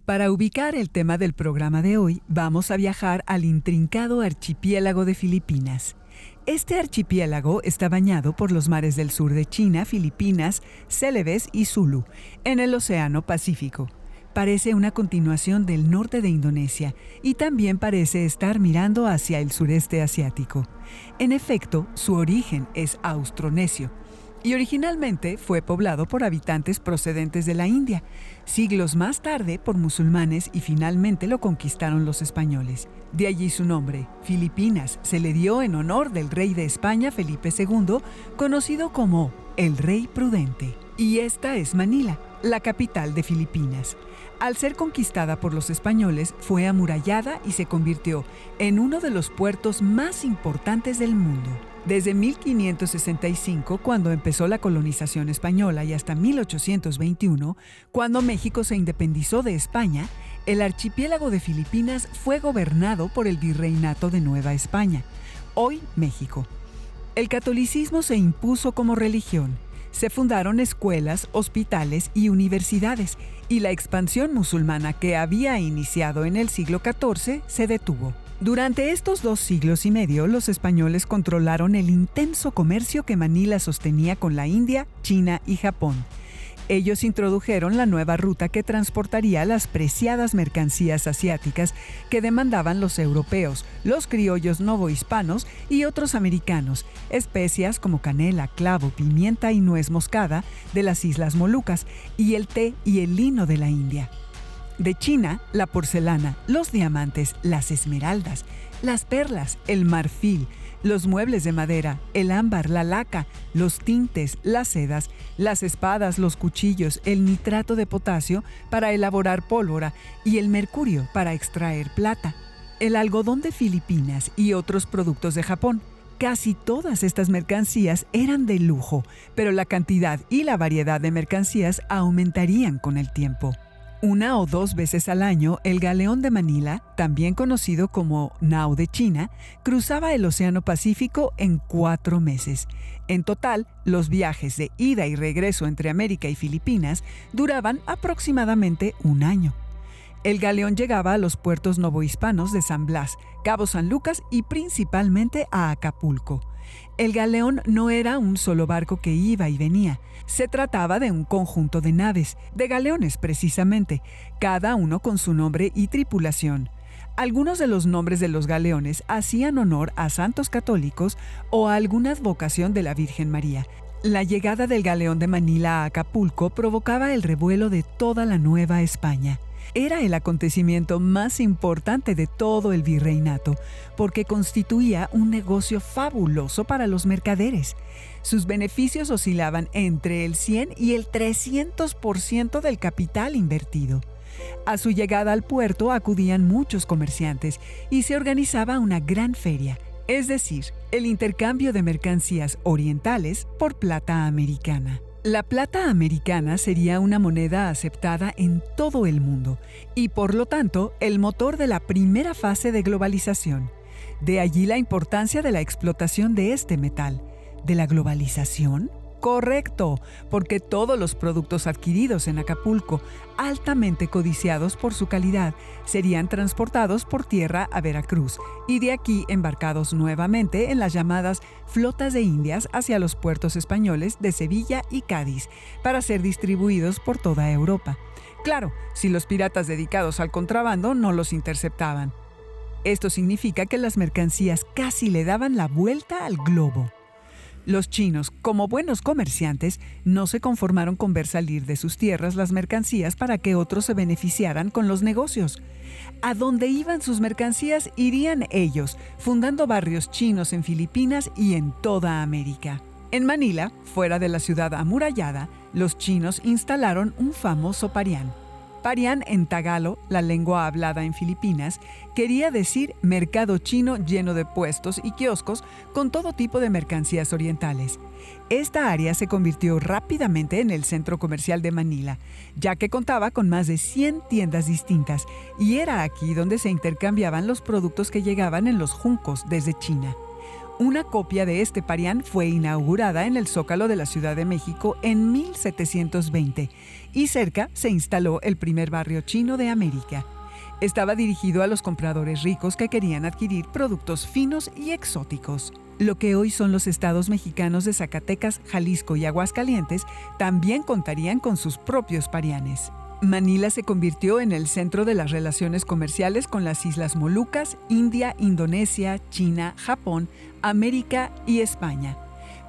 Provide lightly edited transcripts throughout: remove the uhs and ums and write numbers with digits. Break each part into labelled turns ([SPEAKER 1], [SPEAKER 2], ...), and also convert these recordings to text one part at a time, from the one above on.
[SPEAKER 1] Para ubicar el tema del programa de hoy, vamos a viajar al intrincado archipiélago de Filipinas. Este archipiélago está bañado por los mares del sur de China, Filipinas, Celebes y Sulu, en el Océano Pacífico. Parece una continuación del norte de Indonesia y también parece estar mirando hacia el sureste asiático. En efecto, su origen es austronesio y originalmente fue poblado por habitantes procedentes de la India, siglos más tarde por musulmanes y finalmente lo conquistaron los españoles. De allí su nombre, Filipinas, se le dio en honor del rey de España, Felipe II, conocido como el Rey Prudente. Y esta es Manila, la capital de Filipinas. Al ser conquistada por los españoles, fue amurallada y se convirtió en uno de los puertos más importantes del mundo. Desde 1565, cuando empezó la colonización española, y hasta 1821, cuando México se independizó de España, el archipiélago de Filipinas fue gobernado por el Virreinato de Nueva España, hoy México. El catolicismo se impuso como religión. Se fundaron escuelas, hospitales y universidades, y la expansión musulmana que había iniciado en el siglo XIV se detuvo. Durante estos 2 siglos y medio, los españoles controlaron el intenso comercio que Manila sostenía con la India, China y Japón. Ellos introdujeron la nueva ruta que transportaría las preciadas mercancías asiáticas que demandaban los europeos, los criollos novohispanos y otros americanos, especias como canela, clavo, pimienta y nuez moscada de las Islas Molucas, y el té y el lino de la India. De China, la porcelana, los diamantes, las esmeraldas, las perlas, el marfil, los muebles de madera, el ámbar, la laca, los tintes, las sedas, las espadas, los cuchillos, el nitrato de potasio para elaborar pólvora y el mercurio para extraer plata, el algodón de Filipinas y otros productos de Japón. Casi todas estas mercancías eran de lujo, pero la cantidad y la variedad de mercancías aumentarían con el tiempo. 1 o 2 veces al año, el galeón de Manila, también conocido como Nao de China, cruzaba el Océano Pacífico en 4 meses. En total, los viajes de ida y regreso entre América y Filipinas duraban aproximadamente 1 año. El galeón llegaba a los puertos novohispanos de San Blas, Cabo San Lucas y principalmente a Acapulco. El galeón no era un solo barco que iba y venía. Se trataba de un conjunto de naves, de galeones precisamente, cada uno con su nombre y tripulación. Algunos de los nombres de los galeones hacían honor a santos católicos o a alguna advocación de la Virgen María. La llegada del galeón de Manila a Acapulco provocaba el revuelo de toda la Nueva España. Era el acontecimiento más importante de todo el virreinato, porque constituía un negocio fabuloso para los mercaderes. Sus beneficios oscilaban entre el 100 y el 300% del capital invertido. A su llegada al puerto acudían muchos comerciantes y se organizaba una gran feria, es decir, el intercambio de mercancías orientales por plata americana. La plata americana sería una moneda aceptada en todo el mundo y, por lo tanto, el motor de la primera fase de globalización. De allí la importancia de la explotación de este metal. ¿De la globalización? Correcto, porque todos los productos adquiridos en Acapulco, altamente codiciados por su calidad, serían transportados por tierra a Veracruz y de aquí embarcados nuevamente en las llamadas flotas de Indias hacia los puertos españoles de Sevilla y Cádiz para ser distribuidos por toda Europa. Claro, si los piratas dedicados al contrabando no los interceptaban. Esto significa que las mercancías casi le daban la vuelta al globo. Los chinos, como buenos comerciantes, no se conformaron con ver salir de sus tierras las mercancías para que otros se beneficiaran con los negocios. A donde iban sus mercancías irían ellos, fundando barrios chinos en Filipinas y en toda América. En Manila, fuera de la ciudad amurallada, los chinos instalaron un famoso parián. Parián en tagalo, la lengua hablada en Filipinas, quería decir mercado chino lleno de puestos y kioscos con todo tipo de mercancías orientales. Esta área se convirtió rápidamente en el centro comercial de Manila, ya que contaba con más de 100 tiendas distintas, y era aquí donde se intercambiaban los productos que llegaban en los juncos desde China. Una copia de este Parián fue inaugurada en el Zócalo de la Ciudad de México en 1720 y cerca se instaló el primer barrio chino de América. Estaba dirigido a los compradores ricos que querían adquirir productos finos y exóticos. Lo que hoy son los estados mexicanos de Zacatecas, Jalisco y Aguascalientes también contarían con sus propios Parianes. Manila se convirtió en el centro de las relaciones comerciales con las Islas Molucas, India, Indonesia, China, Japón, América y España.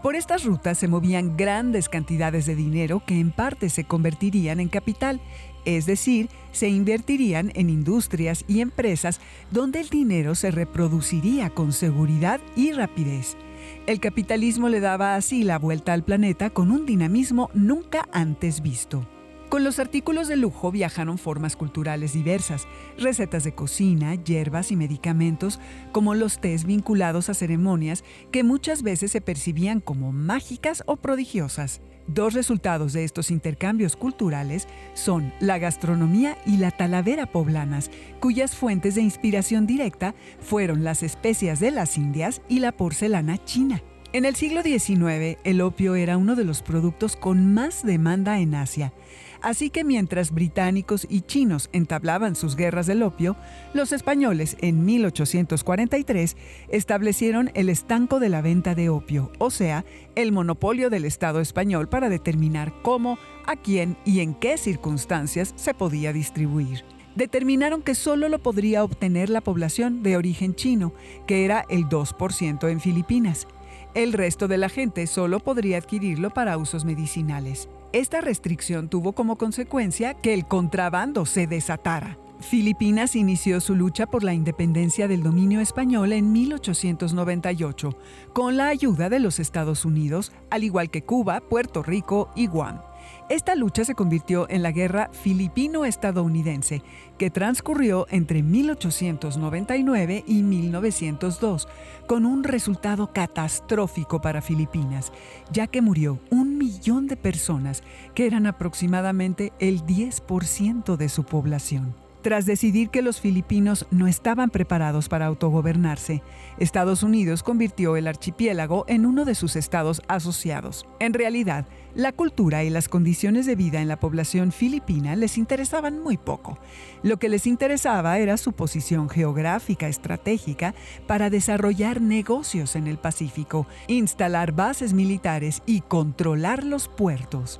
[SPEAKER 1] Por estas rutas se movían grandes cantidades de dinero que en parte se convertirían en capital, es decir, se invertirían en industrias y empresas donde el dinero se reproduciría con seguridad y rapidez. El capitalismo le daba así la vuelta al planeta con un dinamismo nunca antes visto. Con los artículos de lujo viajaron formas culturales diversas, recetas de cocina, hierbas y medicamentos, como los tés vinculados a ceremonias que muchas veces se percibían como mágicas o prodigiosas. Dos resultados de estos intercambios culturales son la gastronomía y la talavera poblanas, cuyas fuentes de inspiración directa fueron las especias de las Indias y la porcelana china. En el siglo XIX, el opio era uno de los productos con más demanda en Asia. Así que mientras británicos y chinos entablaban sus guerras del opio, los españoles en 1843 establecieron el estanco de la venta de opio, o sea, el monopolio del Estado español para determinar cómo, a quién y en qué circunstancias se podía distribuir. Determinaron que solo lo podría obtener la población de origen chino, que era el 2% en Filipinas. El resto de la gente solo podría adquirirlo para usos medicinales. Esta restricción tuvo como consecuencia que el contrabando se desatara. Filipinas inició su lucha por la independencia del dominio español en 1898, con la ayuda de los Estados Unidos, al igual que Cuba, Puerto Rico y Guam. Esta lucha se convirtió en la Guerra Filipino-Estadounidense, que transcurrió entre 1899 y 1902, con un resultado catastrófico para Filipinas, ya que murió 1 millón de personas, que eran aproximadamente el 10% de su población. Tras decidir que los filipinos no estaban preparados para autogobernarse, Estados Unidos convirtió el archipiélago en uno de sus estados asociados. En realidad, la cultura y las condiciones de vida en la población filipina les interesaban muy poco. Lo que les interesaba era su posición geográfica estratégica para desarrollar negocios en el Pacífico, instalar bases militares y controlar los puertos.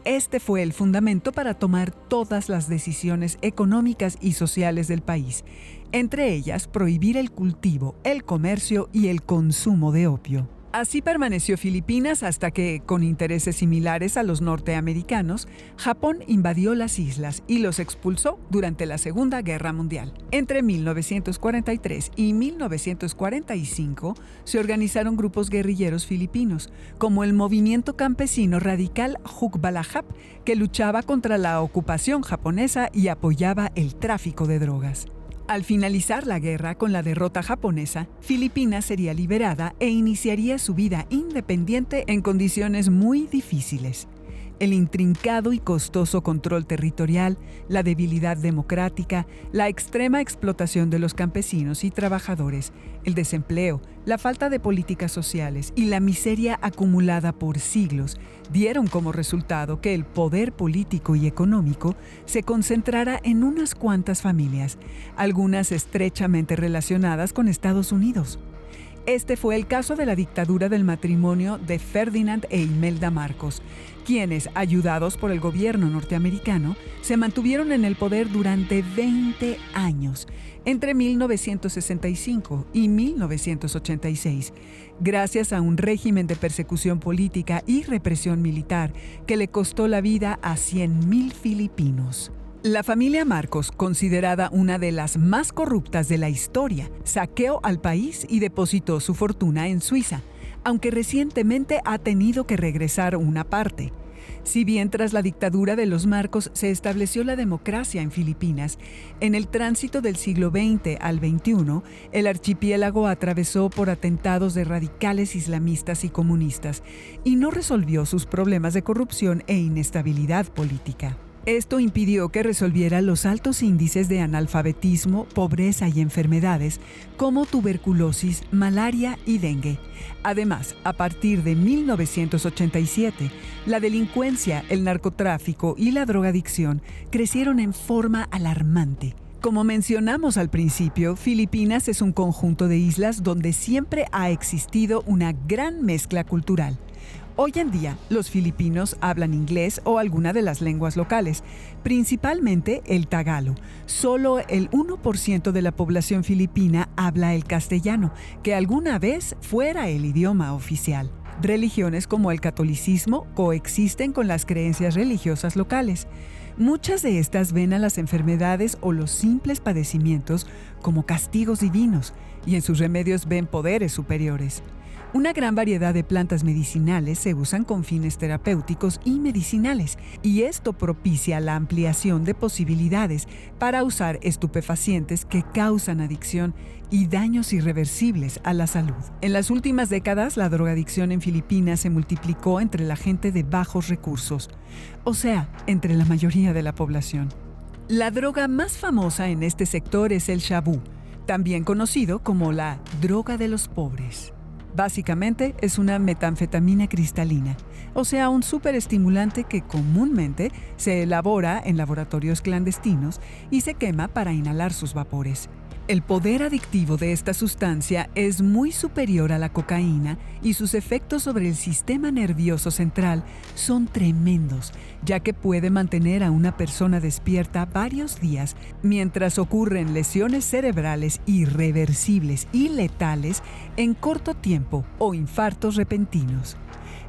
[SPEAKER 1] Este fue el fundamento para tomar todas las decisiones económicas y sociales del país, entre ellas prohibir el cultivo, el comercio y el consumo de opio. Así permaneció Filipinas hasta que, con intereses similares a los norteamericanos, Japón invadió las islas y los expulsó durante la Segunda Guerra Mundial. Entre 1943 y 1945 se organizaron grupos guerrilleros filipinos, como el movimiento campesino radical Hukbalahap, que luchaba contra la ocupación japonesa y apoyaba el tráfico de drogas. Al finalizar la guerra con la derrota japonesa, Filipinas sería liberada e iniciaría su vida independiente en condiciones muy difíciles. El intrincado y costoso control territorial, la debilidad democrática, la extrema explotación de los campesinos y trabajadores, el desempleo, la falta de políticas sociales y la miseria acumulada por siglos dieron como resultado que el poder político y económico se concentrara en unas cuantas familias, algunas estrechamente relacionadas con Estados Unidos. Este fue el caso de la dictadura del matrimonio de Ferdinand e Imelda Marcos, quienes, ayudados por el gobierno norteamericano, se mantuvieron en el poder durante 20 años, entre 1965 y 1986, gracias a un régimen de persecución política y represión militar que le costó la vida a 100,000 filipinos. La familia Marcos, considerada una de las más corruptas de la historia, saqueó al país y depositó su fortuna en Suiza, aunque recientemente ha tenido que regresar una parte. Si bien tras la dictadura de los Marcos se estableció la democracia en Filipinas, en el tránsito del siglo XX al XXI, el archipiélago atravesó por atentados de radicales islamistas y comunistas y no resolvió sus problemas de corrupción e inestabilidad política. Esto impidió que resolviera los altos índices de analfabetismo, pobreza y enfermedades como tuberculosis, malaria y dengue. Además, a partir de 1987, la delincuencia, el narcotráfico y la drogadicción crecieron en forma alarmante. Como mencionamos al principio, Filipinas es un conjunto de islas donde siempre ha existido una gran mezcla cultural. Hoy en día, los filipinos hablan inglés o alguna de las lenguas locales, principalmente el tagalo. Solo el 1% de la población filipina habla el castellano, que alguna vez fuera el idioma oficial. Religiones como el catolicismo coexisten con las creencias religiosas locales. Muchas de estas ven a las enfermedades o los simples padecimientos como castigos divinos y en sus remedios ven poderes superiores. Una gran variedad de plantas medicinales se usan con fines terapéuticos y medicinales, y esto propicia la ampliación de posibilidades para usar estupefacientes que causan adicción y daños irreversibles a la salud. En las últimas décadas, la drogadicción en Filipinas se multiplicó entre la gente de bajos recursos, o sea, entre la mayoría de la población. La droga más famosa en este sector es el shabú, también conocido como la droga de los pobres. Básicamente es una metanfetamina cristalina, o sea, un superestimulante que comúnmente se elabora en laboratorios clandestinos y se quema para inhalar sus vapores. El poder adictivo de esta sustancia es muy superior a la cocaína y sus efectos sobre el sistema nervioso central son tremendos, ya que puede mantener a una persona despierta varios días mientras ocurren lesiones cerebrales irreversibles y letales en corto tiempo o infartos repentinos.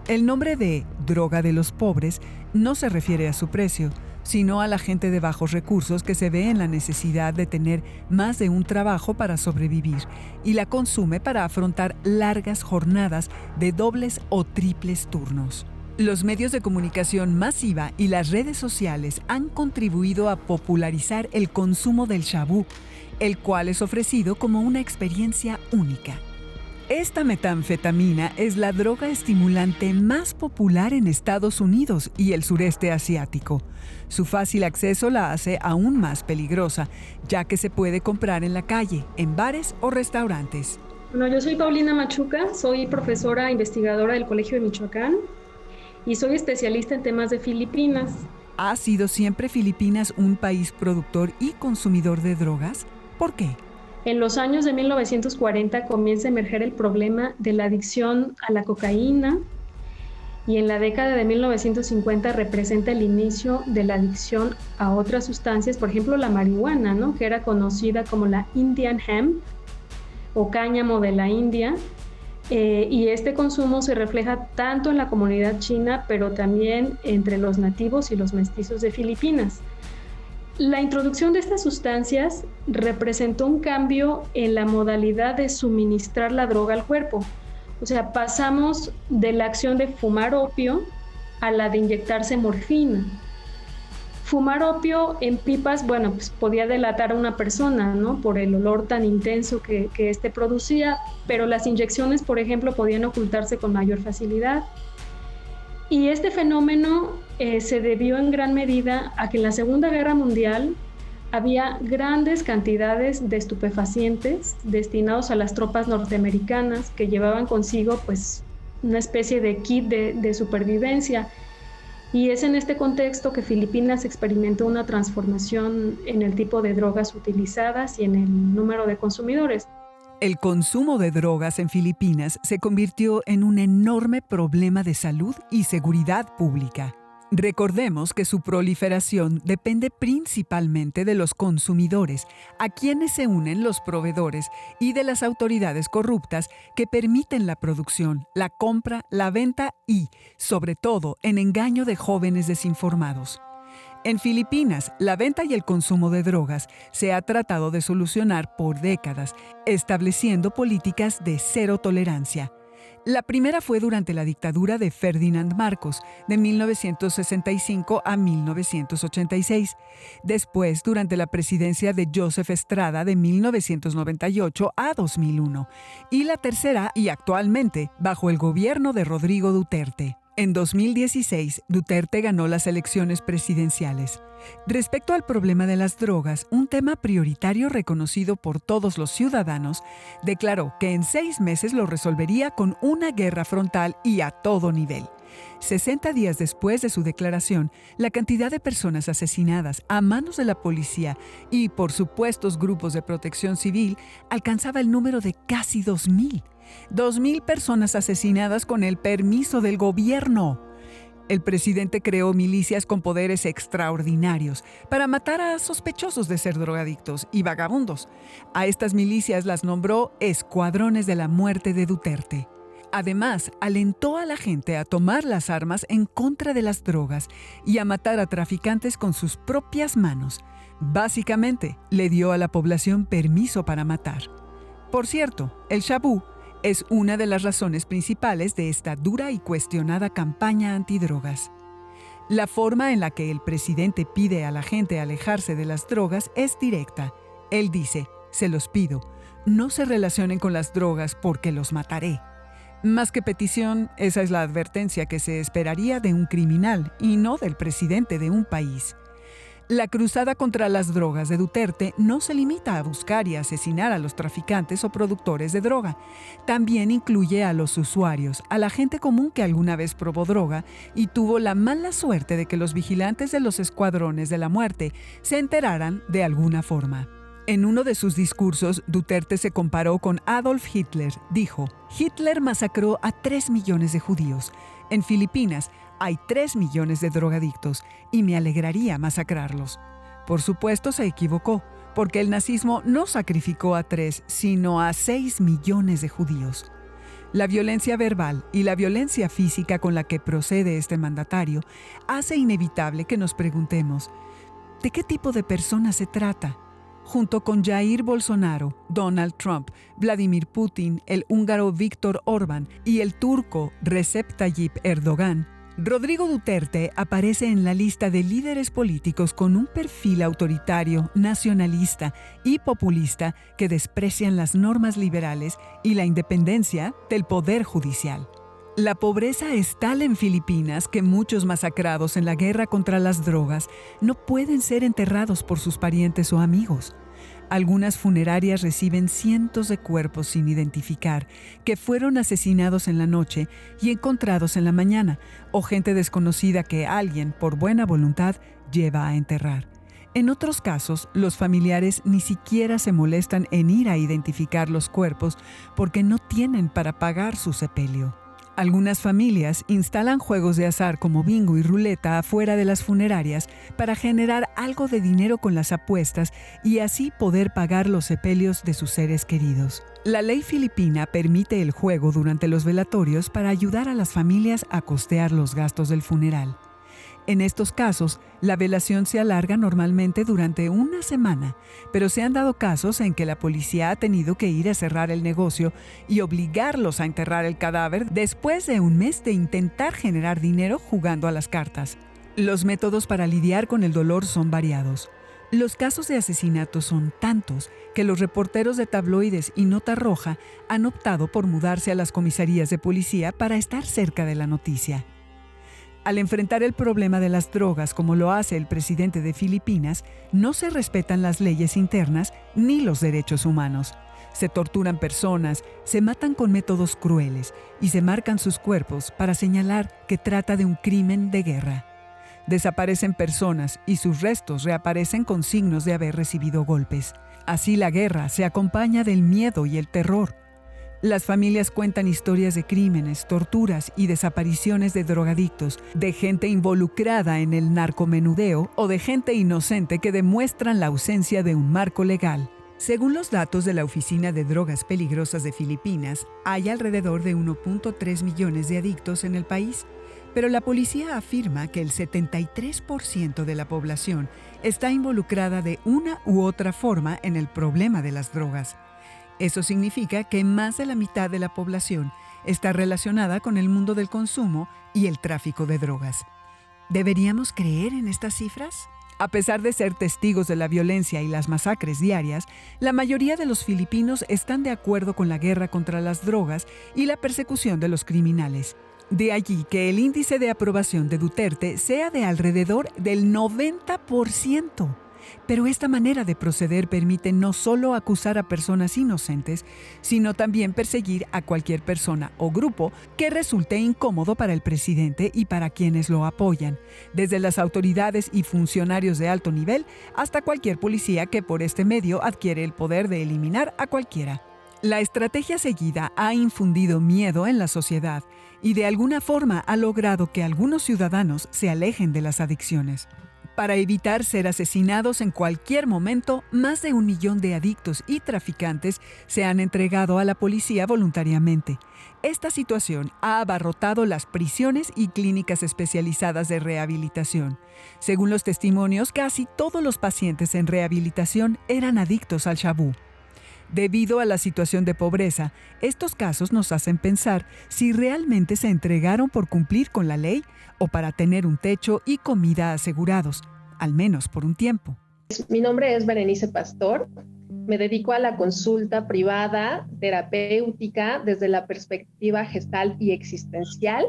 [SPEAKER 1] El nombre de droga de los pobres no se refiere a su precio, sino a la gente de bajos recursos que se ve en la necesidad de tener más de un trabajo para sobrevivir y la consume para afrontar largas jornadas de dobles o triples turnos. Los medios de comunicación masiva y las redes sociales han contribuido a popularizar el consumo del shabú, el cual es ofrecido como una experiencia única. Esta metanfetamina es la droga estimulante más popular en Estados Unidos y el sureste asiático. Su fácil acceso la hace aún más peligrosa, ya que se puede comprar en la calle, en bares o restaurantes.
[SPEAKER 2] Bueno, yo soy Paulina Machuca, soy profesora investigadora del Colegio de Michoacán y soy especialista en temas de Filipinas.
[SPEAKER 1] ¿Ha sido siempre Filipinas un país productor y consumidor de drogas? ¿Por qué?
[SPEAKER 2] En los años de 1940 comienza a emerger el problema de la adicción a la cocaína y en la década de 1950 representa el inicio de la adicción a otras sustancias, por ejemplo la marihuana, ¿no? Que era conocida como la Indian hemp o cáñamo de la India, y este consumo se refleja tanto en la comunidad china, pero también entre los nativos y los mestizos de Filipinas. La introducción de estas sustancias representó un cambio en la modalidad de suministrar la droga al cuerpo. O sea, pasamos de la acción de fumar opio a la de inyectarse morfina. Fumar opio en pipas, bueno, pues podía delatar a una persona, ¿no? Por el olor tan intenso que este producía, pero las inyecciones, por ejemplo, podían ocultarse con mayor facilidad. Y este fenómeno se debió en gran medida a que en la Segunda Guerra Mundial había grandes cantidades de estupefacientes destinados a las tropas norteamericanas que llevaban consigo pues, una especie de kit de supervivencia. Y es en este contexto que Filipinas experimentó una transformación en el tipo de drogas utilizadas y en el número de consumidores.
[SPEAKER 1] El consumo de drogas en Filipinas se convirtió en un enorme problema de salud y seguridad pública. Recordemos que su proliferación depende principalmente de los consumidores, a quienes se unen los proveedores y de las autoridades corruptas que permiten la producción, la compra, la venta y, sobre todo, en engaño de jóvenes desinformados. En Filipinas, la venta y el consumo de drogas se ha tratado de solucionar por décadas, estableciendo políticas de cero tolerancia. La primera fue durante la dictadura de Ferdinand Marcos, de 1965 a 1986. Después, durante la presidencia de Joseph Estrada, de 1998 a 2001. Y la tercera, y actualmente, bajo el gobierno de Rodrigo Duterte. En 2016, Duterte ganó las elecciones presidenciales. Respecto al problema de las drogas, un tema prioritario reconocido por todos los ciudadanos, declaró que en 6 meses lo resolvería con una guerra frontal y a todo nivel. 60 días después de su declaración, la cantidad de personas asesinadas a manos de la policía y por supuestos grupos de protección civil alcanzaba el número de casi 2,000. 2,000 personas asesinadas con el permiso del gobierno. El presidente creó milicias con poderes extraordinarios para matar a sospechosos de ser drogadictos y vagabundos. A estas milicias las nombró Escuadrones de la Muerte de Duterte. Además, alentó a la gente a tomar las armas en contra de las drogas y a matar a traficantes con sus propias manos. Básicamente, le dio a la población permiso para matar. Por cierto, el shabú es una de las razones principales de esta dura y cuestionada campaña antidrogas. La forma en la que el presidente pide a la gente alejarse de las drogas es directa. Él dice, se los pido, no se relacionen con las drogas porque los mataré. Más que petición, esa es la advertencia que se esperaría de un criminal y no del presidente de un país. La cruzada contra las drogas de Duterte no se limita a buscar y asesinar a los traficantes o productores de droga. También incluye a los usuarios, a la gente común que alguna vez probó droga y tuvo la mala suerte de que los vigilantes de los escuadrones de la muerte se enteraran de alguna forma. En uno de sus discursos, Duterte se comparó con Adolf Hitler. Dijo, Hitler masacró a 3 millones de judíos. En Filipinas hay 3 millones de drogadictos y me alegraría masacrarlos. Por supuesto se equivocó, porque el nazismo no sacrificó a 3, sino a 6 millones de judíos. La violencia verbal y la violencia física con la que procede este mandatario hace inevitable que nos preguntemos, ¿de qué tipo de persona se trata? Junto con Jair Bolsonaro, Donald Trump, Vladimir Putin, el húngaro Viktor Orbán y el turco Recep Tayyip Erdogan, Rodrigo Duterte aparece en la lista de líderes políticos con un perfil autoritario, nacionalista y populista que desprecian las normas liberales y la independencia del poder judicial. La pobreza es tal en Filipinas que muchos masacrados en la guerra contra las drogas no pueden ser enterrados por sus parientes o amigos. Algunas funerarias reciben cientos de cuerpos sin identificar que fueron asesinados en la noche y encontrados en la mañana, o gente desconocida que alguien, por buena voluntad, lleva a enterrar. En otros casos, los familiares ni siquiera se molestan en ir a identificar los cuerpos porque no tienen para pagar su sepelio. Algunas familias instalan juegos de azar como bingo y ruleta afuera de las funerarias para generar algo de dinero con las apuestas y así poder pagar los sepelios de sus seres queridos. La ley filipina permite el juego durante los velatorios para ayudar a las familias a costear los gastos del funeral. En estos casos, la velación se alarga normalmente durante una semana, pero se han dado casos en que la policía ha tenido que ir a cerrar el negocio y obligarlos a enterrar el cadáver después de un mes de intentar generar dinero jugando a las cartas. Los métodos para lidiar con el dolor son variados. Los casos de asesinato son tantos que los reporteros de tabloides y Nota Roja han optado por mudarse a las comisarías de policía para estar cerca de la noticia. Al enfrentar el problema de las drogas como lo hace el presidente de Filipinas, no se respetan las leyes internas ni los derechos humanos. Se torturan personas, se matan con métodos crueles y se marcan sus cuerpos para señalar que trata de un crimen de guerra. Desaparecen personas y sus restos reaparecen con signos de haber recibido golpes. Así la guerra se acompaña del miedo y el terror. Las familias cuentan historias de crímenes, torturas y desapariciones de drogadictos, de gente involucrada en el narcomenudeo o de gente inocente que demuestran la ausencia de un marco legal. Según los datos de la Oficina de Drogas Peligrosas de Filipinas, hay alrededor de 1.3 millones de adictos en el país, pero la policía afirma que el 73% de la población está involucrada de una u otra forma en el problema de las drogas. Eso significa que más de la mitad de la población está relacionada con el mundo del consumo y el tráfico de drogas. ¿Deberíamos creer en estas cifras? A pesar de ser testigos de la violencia y las masacres diarias, la mayoría de los filipinos están de acuerdo con la guerra contra las drogas y la persecución de los criminales. De allí que el índice de aprobación de Duterte sea de alrededor del 90%. Pero esta manera de proceder permite no solo acusar a personas inocentes, sino también perseguir a cualquier persona o grupo que resulte incómodo para el presidente y para quienes lo apoyan, desde las autoridades y funcionarios de alto nivel hasta cualquier policía que por este medio adquiere el poder de eliminar a cualquiera. La estrategia seguida ha infundido miedo en la sociedad y de alguna forma ha logrado que algunos ciudadanos se alejen de las adicciones. Para evitar ser asesinados en cualquier momento, más de 1 millón de adictos y traficantes se han entregado a la policía voluntariamente. Esta situación ha abarrotado las prisiones y clínicas especializadas de rehabilitación. Según los testimonios, casi todos los pacientes en rehabilitación eran adictos al shabú. Debido a la situación de pobreza, estos casos nos hacen pensar si realmente se entregaron por cumplir con la ley o para tener un techo y comida asegurados, al menos por un tiempo.
[SPEAKER 3] Mi nombre es Berenice Pastor. Me dedico a la consulta privada terapéutica desde la perspectiva gestal y existencial.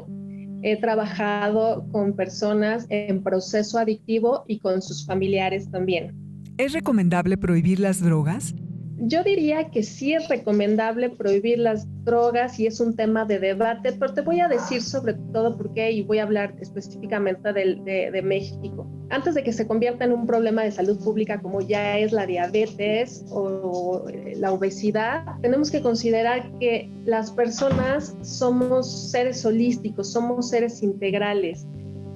[SPEAKER 3] He trabajado con personas en proceso adictivo y con sus familiares también.
[SPEAKER 1] ¿Es recomendable prohibir las drogas?
[SPEAKER 3] Yo diría que sí es recomendable prohibir las drogas y es un tema de debate, pero te voy a decir sobre todo por qué y voy a hablar específicamente de México. Antes de que se convierta en un problema de salud pública como ya es la diabetes o la obesidad, tenemos que considerar que las personas somos seres holísticos, somos seres integrales.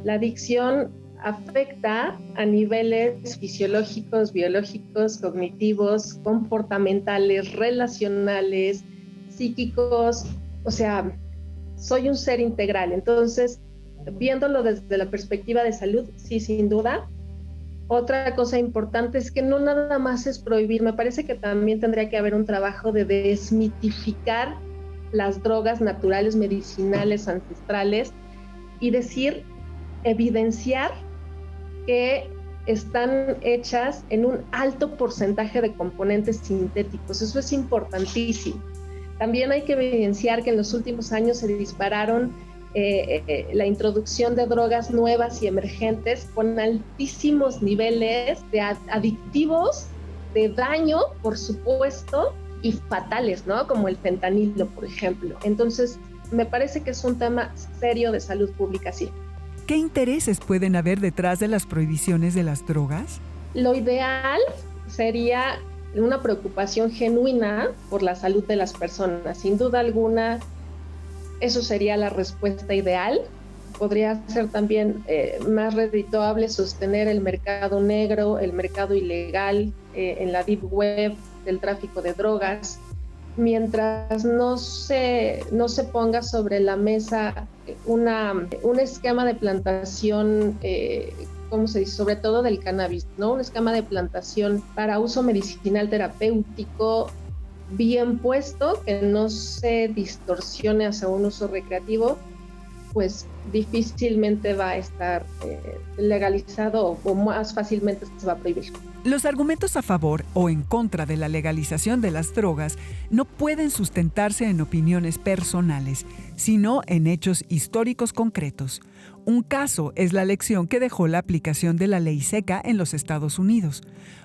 [SPEAKER 3] La adicción afecta a niveles fisiológicos, biológicos, cognitivos, comportamentales, relacionales, psíquicos, o sea, soy un ser integral. Entonces, viéndolo desde la perspectiva de salud, sí, sin duda. Otra cosa importante es que no nada más es prohibir, me parece que también tendría que haber un trabajo de desmitificar las drogas naturales, medicinales, ancestrales y decir, evidenciar que están hechas en un alto porcentaje de componentes sintéticos. Eso es importantísimo. También hay que evidenciar que en los últimos años se dispararon la introducción de drogas nuevas y emergentes con altísimos niveles de adictivos, de daño, por supuesto, y fatales, ¿no? Como el fentanilo, por ejemplo. Entonces, me parece que es un tema serio de salud pública, sí.
[SPEAKER 1] ¿Qué intereses pueden haber detrás de las prohibiciones de las drogas?
[SPEAKER 3] Lo ideal sería una preocupación genuina por la salud de las personas. Sin duda alguna, eso sería la respuesta ideal. Podría ser también más redituable sostener el mercado negro, el mercado ilegal en la deep web del tráfico de drogas, mientras no se ponga sobre la mesa un esquema de plantación, ¿cómo se dice? Sobre todo del cannabis, ¿no? Un esquema de plantación para uso medicinal terapéutico bien puesto, que no se distorsione hacia un uso recreativo, pues difícilmente va a estar legalizado o más fácilmente se va a prohibir.
[SPEAKER 1] Los argumentos a favor o en contra de la legalización de las drogas no pueden sustentarse en opiniones personales, sino en hechos históricos concretos. Un caso es la lección que dejó la aplicación de la ley seca en los Estados Unidos,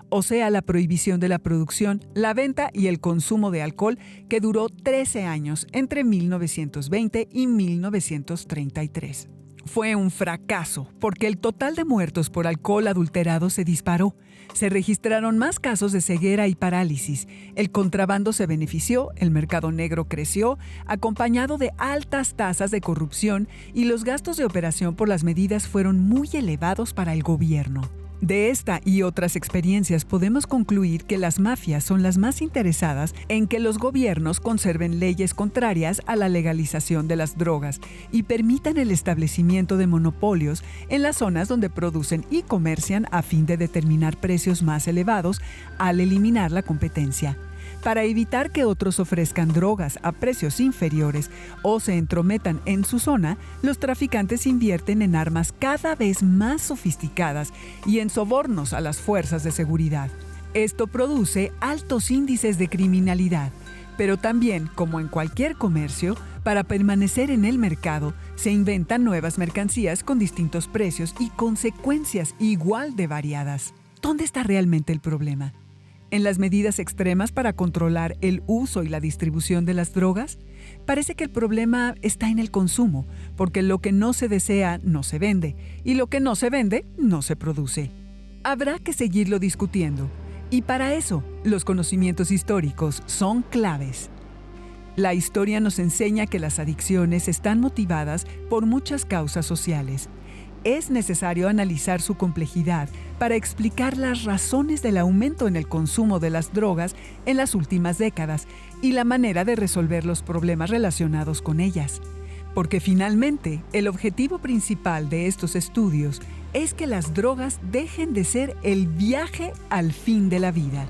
[SPEAKER 1] o sea, la prohibición de la producción, la venta y el consumo de alcohol que duró 13 años entre 1920 y 1933. Fue un fracaso porque el total de muertos por alcohol adulterado se disparó. Se registraron más casos de ceguera y parálisis. El contrabando se benefició, el mercado negro creció, acompañado de altas tasas de corrupción y los gastos de operación por las medidas fueron muy elevados para el gobierno. De esta y otras experiencias podemos concluir que las mafias son las más interesadas en que los gobiernos conserven leyes contrarias a la legalización de las drogas y permitan el establecimiento de monopolios en las zonas donde producen y comercian a fin de determinar precios más elevados al eliminar la competencia. Para evitar que otros ofrezcan drogas a precios inferiores o se entrometan en su zona, los traficantes invierten en armas cada vez más sofisticadas y en sobornos a las fuerzas de seguridad. Esto produce altos índices de criminalidad, pero también, como en cualquier comercio, para permanecer en el mercado, se inventan nuevas mercancías con distintos precios y consecuencias igual de variadas. ¿Dónde está realmente el problema? ¿En las medidas extremas para controlar el uso y la distribución de las drogas? Parece que el problema está en el consumo, porque lo que no se desea no se vende, y lo que no se vende no se produce. Habrá que seguirlo discutiendo, y para eso los conocimientos históricos son claves. La historia nos enseña que las adicciones están motivadas por muchas causas sociales. Es necesario analizar su complejidad para explicar las razones del aumento en el consumo de las drogas en las últimas décadas y la manera de resolver los problemas relacionados con ellas. Porque finalmente, el objetivo principal de estos estudios es que las drogas dejen de ser el viaje al fin de la vida.